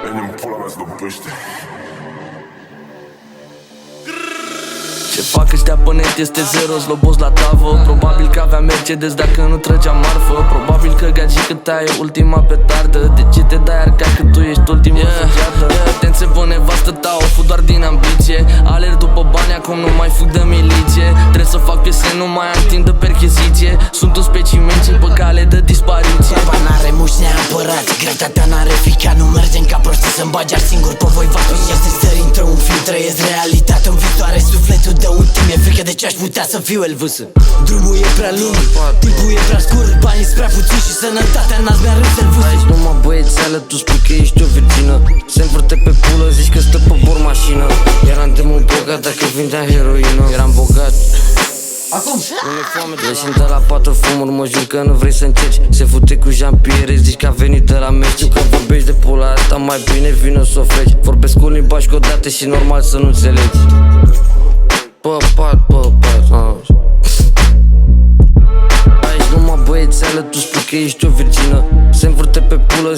Venim pula mea să dăm pește. Ce fac ăștia pe net este zero, slobos la tavă. Probabil că avea Mercedes dacă nu trăgea marfă. Probabil că gagică ta e ultima petardă. De ce te dai arca că tu ești ultima săgeată? Te înțepă nevastă ta, o fut doar din ambiție. Alerg după bani, acum nu mai fug de miliție. Trebuie să fac piese, nu mai am timp de percheziție. Sunt un specimen ce pe cale de dispariție. Baba n-are muși neapărați, greutatea n-are fica. Nu mergem ca prostii să-mi bagi ar singur pe voi v-ați este stări într un film, trăiesc realitatea în viitoare. Sufletul de un timp, e frică de ce aș putea să fiu Elvis. Drumul e prea lung, timpul e prea scurt, banii sunt prea puțini și sănătatea n-ați mi-a râs Elvis. Aici numai băiețeală, tu spui că ești o virgină. Se învârte pe pulă, zici că stă pe bor mașină. Eram de mult bogat dacă vindeam heroină. Eram bogat. Acum Leșind de la 4 fumuri, mă jur că nu vrei să încerci. Se fute cu Jean-Pierre, zici că a venit de la meci. Știu că vorbești de pula asta, mai bine vină să o freci. Vorbesc cu limba școdată și normal să nu înțelegi. Păpat, Aici numai băiețeală, tu spui că ești o virgină. Se învârte pe pulă.